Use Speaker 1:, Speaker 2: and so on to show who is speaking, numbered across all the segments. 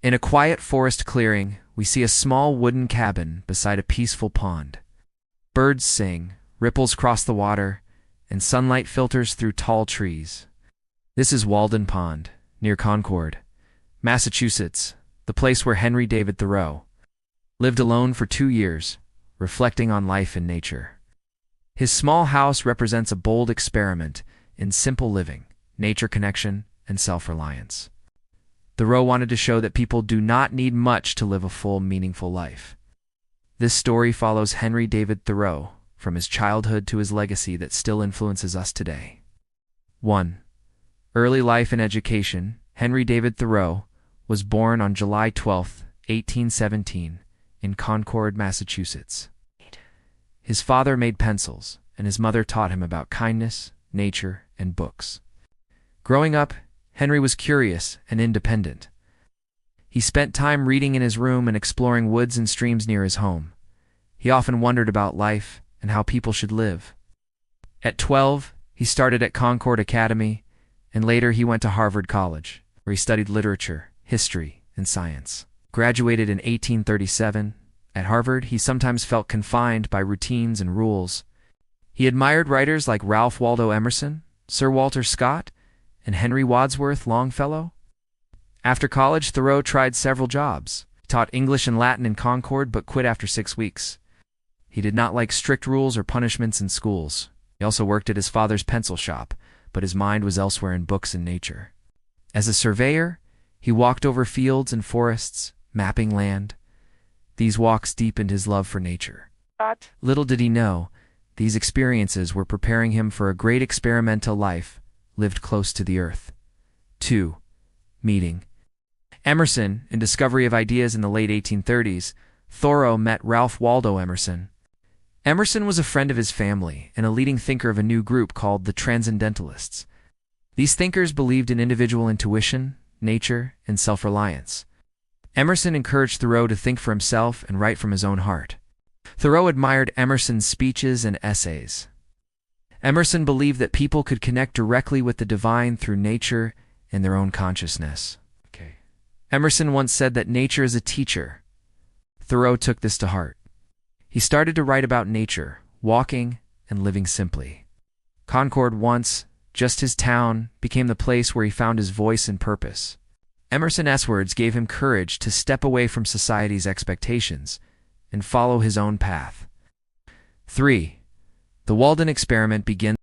Speaker 1: In a quiet forest clearing, we see a small wooden cabin beside a peaceful pond. Birds sing, ripples cross the water, and sunlight filters through tall trees. This is Walden Pond, near Concord, Massachusetts, the place where Henry David Thoreau lived alone for 2 years, reflecting on life and nature. His small house represents a bold experiment in simple living, nature connection, and self-reliance. Thoreau wanted to show that people do not need much to live a full, meaningful life. This story follows Henry David Thoreau from his childhood to his legacy that still influences us today. 1. Early life and education. Henry David Thoreau was born on July 12, 1817, in Concord, Massachusetts. His father made pencils, and his mother taught him about kindness, nature, and books. Growing up, Henry was curious and independent. He spent time reading in his room and exploring woods and streams near his home. He often wondered about life and how people should live. At 12, he started at Concord Academy, and later he went to Harvard College, where he studied literature, history, and science. Graduated in 1837, at Harvard, he sometimes felt confined by routines and rules. He admired writers like Ralph Waldo Emerson, Sir Walter Scott, and Henry Wadsworth Longfellow. After college, Thoreau tried several jobs. He taught English and Latin in Concord, but quit after 6 weeks. He did not like strict rules or punishments in schools. He also worked at his father's pencil shop, but his mind was elsewhere in books and nature. As a surveyor, he walked over fields and forests, mapping land. These walks deepened his love for nature. Little did he know, these experiences were preparing him for a great experimental life lived close to the earth. 2. Meeting. Emerson, in Discovery of Ideas in the late 1830s, Thoreau met Ralph Waldo Emerson. Emerson was a friend of his family and a leading thinker of a new group called the Transcendentalists. These thinkers believed in individual intuition, nature, and self-reliance. Emerson encouraged Thoreau to think for himself and write from his own heart. Thoreau admired Emerson's speeches and essays. Emerson believed that people could connect directly with the divine through nature and their own consciousness. Emerson once said that nature is a teacher. Thoreau took this to heart. He started to write about nature, walking and living simply. Concord, once just his town, became the place where he found his voice and purpose. Emerson's words gave him courage to step away from society's expectations and follow his own path. 3. The Walden experiment begins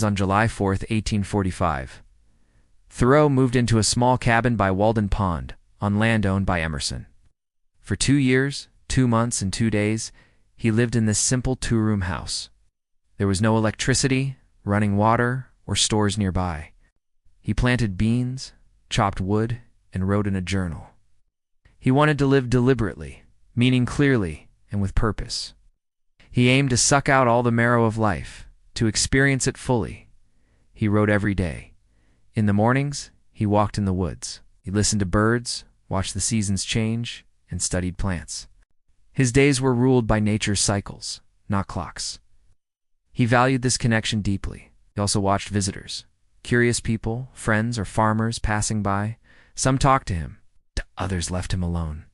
Speaker 1: on July 4, 1845. Thoreau moved into a small cabin by Walden Pond, on land owned by Emerson. For 2 years, 2 months, and 2 days, he lived in this simple 2-room house. There was no electricity, running water, or stores nearby. He planted beans, chopped wood, and wrote in a journal. He wanted to live deliberately, meaning clearly, and with purpose. He aimed to suck out all the marrow of life, to experience it fully. He wrote every day. In the mornings, he walked in the woods. He listened to birds, watched the seasons change, and studied plants. His days were ruled by nature's cycles, not clocks. He valued this connection deeply. He also watched visitors, curious people, friends or farmers passing by. Some talked to him, others left him alone.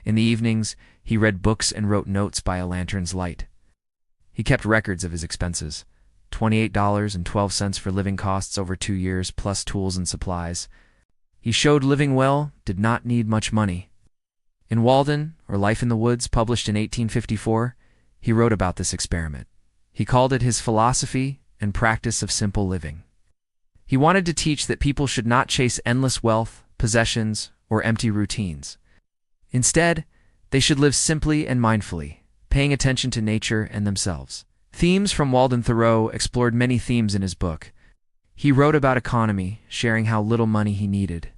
Speaker 1: In the evenings, he read books and wrote notes by a lantern's light. He kept records of his expenses, $28.12 for living costs over 2 years, plus tools and supplies. He showed living well did not need much money. In Walden, or Life in the Woods, published in 1854, he wrote about this experiment. He called it his philosophy and practice of simple living. He wanted to teach that people should not chase endless wealth, possessions, or empty routines. Instead, they should live simply and mindfully, paying attention to nature and themselves. Themes from Walden. Thoreau explored many themes in his book. He wrote about economy, sharing how little money he needed.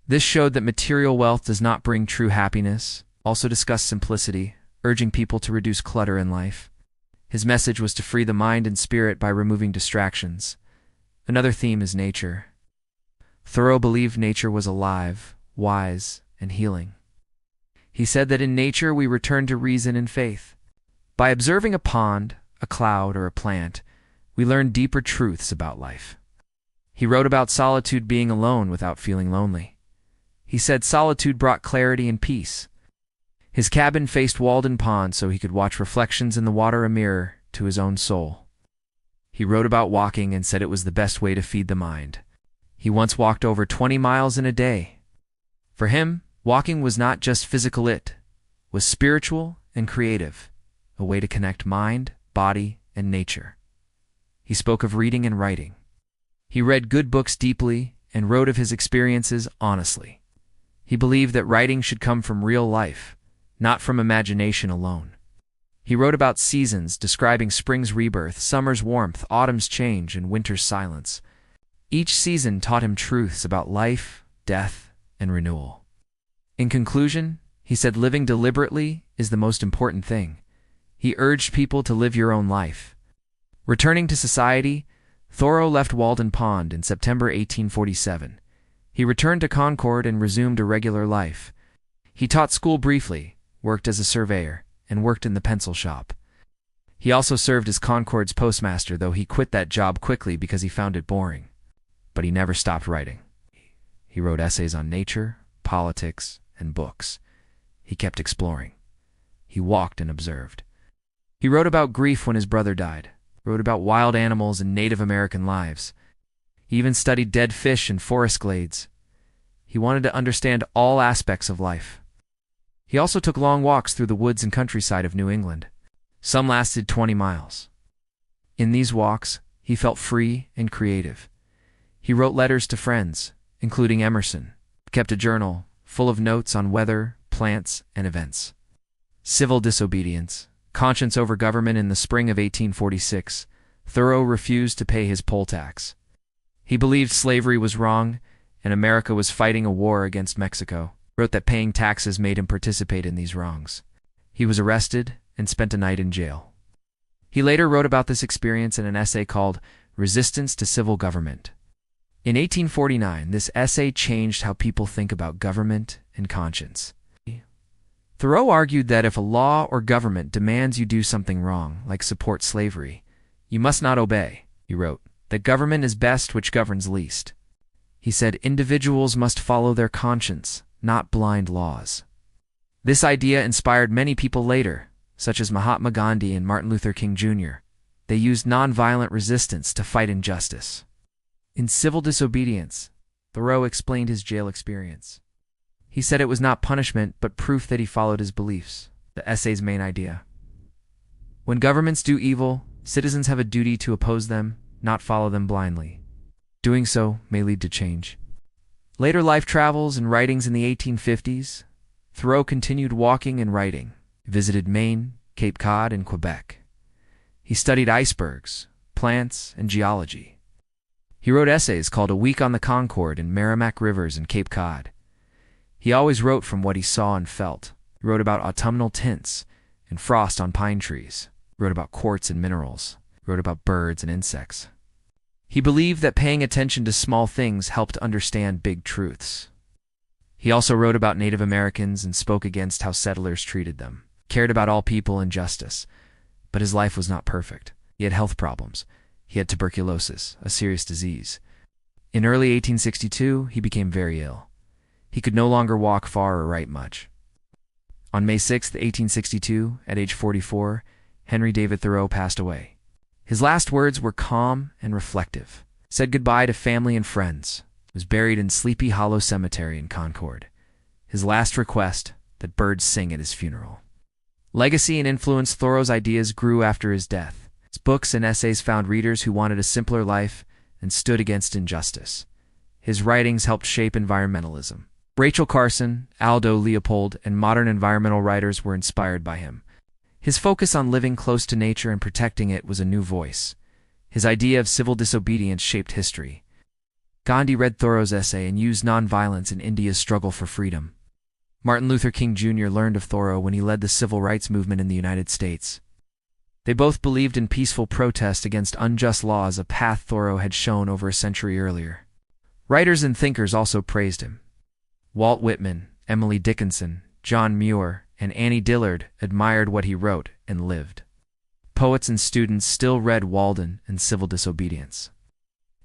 Speaker 1: This showed that material wealth does not bring true happiness. Also discussed simplicity, urging people to reduce clutter in life. His message was to free the mind and spirit by removing distractions. Another theme is nature. Thoreau believed nature was alive, wise, and healing. He said that in nature we return to reason and faith. By observing a pond, a cloud, or a plant, we learn deeper truths about life. He wrote about solitude, being alone without feeling lonely. He said solitude brought clarity and peace. His cabin faced Walden Pond so he could watch reflections in the water, a mirror to his own soul. He wrote about walking and said it was the best way to feed the mind. He once walked over 20 miles in a day. For him, walking was not just physical, it was spiritual and creative, a way to connect mind, body, and nature. He spoke of reading and writing. He read good books deeply and wrote of his experiences honestly. He believed that writing should come from real life, not from imagination alone. He wrote about seasons, describing spring's rebirth, summer's warmth, autumn's change, and winter's silence. Each season taught him truths about life, death, and renewal. In conclusion, he said living deliberately is the most important thing. He urged people to live your own life. Returning to society, Thoreau left Walden Pond in September 1847. He returned to Concord and resumed a regular life. He taught school briefly, worked as a surveyor, and worked in the pencil shop. He also served as Concord's postmaster, though he quit that job quickly because he found it boring. But he never stopped writing. He wrote essays on nature, politics, and books. He kept exploring. He walked and observed. He wrote about grief when his brother died, wrote about wild animals and Native American lives. He even studied dead fish and forest glades. He wanted to understand all aspects of life. He also took long walks through the woods and countryside of New England. Some lasted 20 miles. In these walks, he felt free and creative. He wrote letters to friends, including Emerson, kept a journal full of notes on weather, plants, and events. Civil disobedience, conscience over government. In the spring of 1846, Thoreau refused to pay his poll tax. He believed slavery was wrong, and America was fighting a war against Mexico. He wrote that paying taxes made him participate in these wrongs. He was arrested and spent a night in jail. He later wrote about this experience in an essay called Resistance to Civil Government. In 1849, this essay changed how people think about government and conscience. Thoreau argued that if a law or government demands you do something wrong, like support slavery, you must not obey. He wrote that government is best which governs least. He said individuals must follow their conscience, not blind laws. This idea inspired many people later, such as Mahatma Gandhi and Martin Luther King Jr. They used nonviolent resistance to fight injustice. In Civil Disobedience, Thoreau explained his jail experience. He said it was not punishment, but proof that he followed his beliefs, the essay's main idea. When governments do evil, citizens have a duty to oppose them, not follow them blindly. Doing so may lead to change. Later life travels and writings. In the 1850s, Thoreau continued walking and writing. He visited Maine, Cape Cod, and Quebec. He studied icebergs, plants, and geology. He wrote essays called A Week on the Concord and Merrimack Rivers in Cape Cod. He always wrote from what he saw and felt. He wrote about autumnal tints and frost on pine trees. He wrote about quartz and minerals. He wrote about birds and insects. He believed that paying attention to small things helped understand big truths. He also wrote about Native Americans and spoke against how settlers treated them. He cared about all people and justice, but his life was not perfect. He had health problems. He had tuberculosis, a serious disease. In early 1862, he became very ill. He could no longer walk far or write much. On May 6, 1862, at age 44, Henry David Thoreau passed away. His last words were calm and reflective. He said goodbye to family and friends. He was buried in Sleepy Hollow Cemetery in Concord. His last request, that birds sing at his funeral. Legacy and influence. Thoreau's ideas grew after his death. His books and essays found readers who wanted a simpler life and stood against injustice. His writings helped shape environmentalism. Rachel Carson, Aldo Leopold, and modern environmental writers were inspired by him. His focus on living close to nature and protecting it was a new voice. His idea of civil disobedience shaped history. Gandhi read Thoreau's essay and used nonviolence in India's struggle for freedom. Martin Luther King Jr. learned of Thoreau when he led the civil rights movement in the United States. They both believed in peaceful protest against unjust laws, a path Thoreau had shown over a century earlier. Writers and thinkers also praised him. Walt Whitman, Emily Dickinson, John Muir, and Annie Dillard admired what he wrote and lived. Poets and students still read Walden and Civil Disobedience.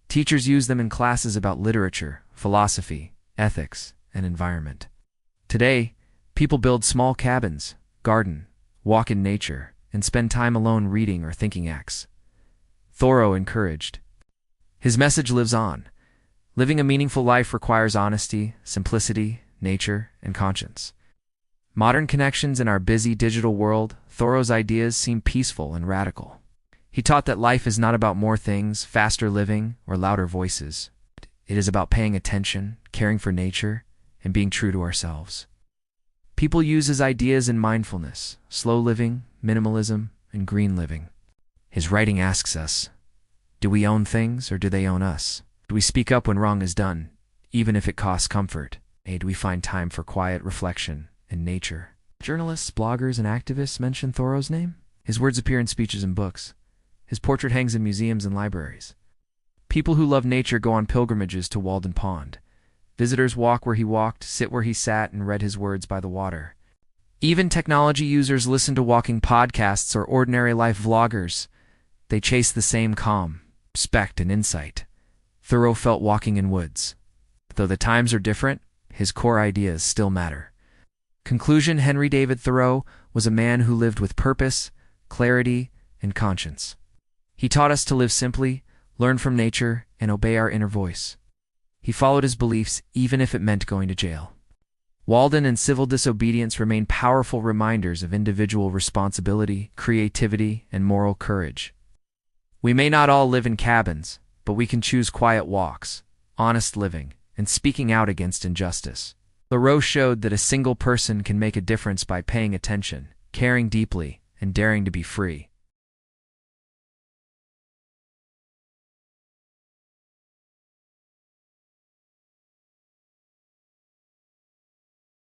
Speaker 1: Teachers used them in classes about literature, philosophy, ethics, and environment. Today, people build small cabins, garden, walk in nature, and spend time alone reading or thinking. Thoreau encouraged. His message lives on. Living a meaningful life requires honesty, simplicity, nature, and conscience. Modern connections in our busy digital world, Thoreau's ideas seem peaceful and radical. He taught that life is not about more things, faster living, or louder voices. It is about paying attention, caring for nature, and being true to ourselves. People use his ideas in mindfulness, slow living, minimalism, and green living. His writing asks us, do we own things or do they own us? Do we speak up when wrong is done, even if it costs comfort? Do we find time for quiet reflection and nature? Journalists, bloggers, and activists mention Thoreau's name. His words appear in speeches and books. His portrait hangs in museums and libraries. People who love nature go on pilgrimages to Walden Pond. Visitors walk where he walked, sit where he sat, and read his words by the water. Even technology users listen to walking podcasts or ordinary life vloggers. They chase the same calm, respect, and insight. Thoreau felt walking in woods. Though the times are different, his core ideas still matter. Conclusion: Henry David Thoreau was a man who lived with purpose, clarity, and conscience. He taught us to live simply, learn from nature, and obey our inner voice. He followed his beliefs even if it meant going to jail. Walden and civil disobedience remain powerful reminders of individual responsibility, creativity, and moral courage. We may not all live in cabins, but we can choose quiet walks, honest living, and speaking out against injustice. Thoreau showed that a single person can make a difference by paying attention, caring deeply, and daring to be free.